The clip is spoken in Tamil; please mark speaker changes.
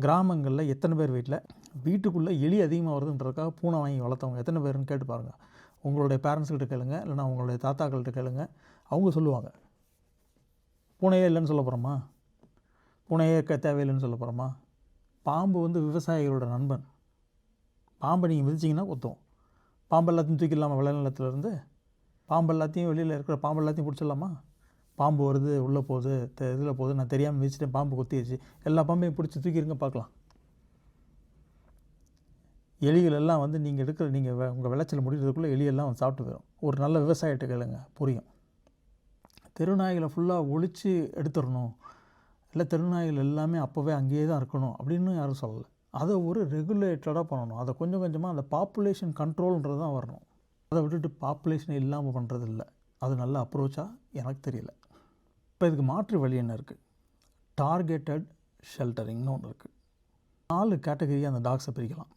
Speaker 1: கிராமங்களில் எத்தனை பேர் வீட்டுக்குள்ளே எலி அதிகமாக வருதுன்றதுக்காக பூனை வாங்கி வளர்த்தவங்க எத்தனை பேருன்னு கேட்டு பாருங்கள். உங்களுடைய பேரண்ட்ஸ்கிட்ட கேளுங்க, இல்லைனா உங்களுடைய தாத்தாக்கள்கிட்ட கேளுங்க, அவங்க சொல்லுவாங்க. பூனையே இல்லைன்னு சொல்ல போகிறோமா? பூனையே தேவையில்லைன்னு சொல்ல போகிறோமா? பாம்பு விவசாயிகளோட நண்பன். பாம்பை நீங்கள் மிதிச்சிங்கன்னா கொத்தும். பாம்பு எல்லாத்தையும் தூக்கிடலாமா? விளைநிலத்துலேருந்து பாம்பு எல்லாத்தையும், வெளியில் இருக்கிற பாம்பு எல்லாத்தையும் பிடிச்சிடலாமா? பாம்பு வருது, உள்ளே போகுது, இதில் போகுது, நான் தெரியாமல் மிதிச்சிட்டேன், பாம்பு கொத்திடுச்சு, எல்லா பாம்பையும் பிடிச்சி தூக்கிடுங்க பார்க்கலாம். எலிகள் எல்லாம் நீங்கள் உங்கள் விளைச்சல் முடிகிறதுக்குள்ளே எலியெல்லாம் சாப்பிட்டு போயிடும். ஒரு நல்ல விவசாயிகிட்ட கேளுங்க, புரியும். தெருநாய்களை ஃபுல்லாக ஒழித்து எடுத்துடணும், இல்லை தெருநாய்கள் எல்லாமே அப்போவே அங்கேயே தான் இருக்கணும் அப்படின்னு யாரும் சொல்லலை. அதை ஒரு ரெகுலேட்டடாக பண்ணணும். அதை கொஞ்சம் கொஞ்சமாக அந்த பாப்புலேஷன் கண்ட்ரோல்ன்றது தான் வரணும். அதை விட்டுட்டு பாப்புலேஷன் இல்லாமல் பண்ணுறது இல்லை. அது நல்ல அப்ரோச்சாக எனக்கு தெரியல. இப்போ இதுக்கு மாற்று வழி என்ன இருக்குது? டார்கெட்டட் ஷெல்டரிங்னு ஒன்று இருக்குது. 4 கேட்டகரியாக அந்த டாக்ஸை பிரிக்கலாம்.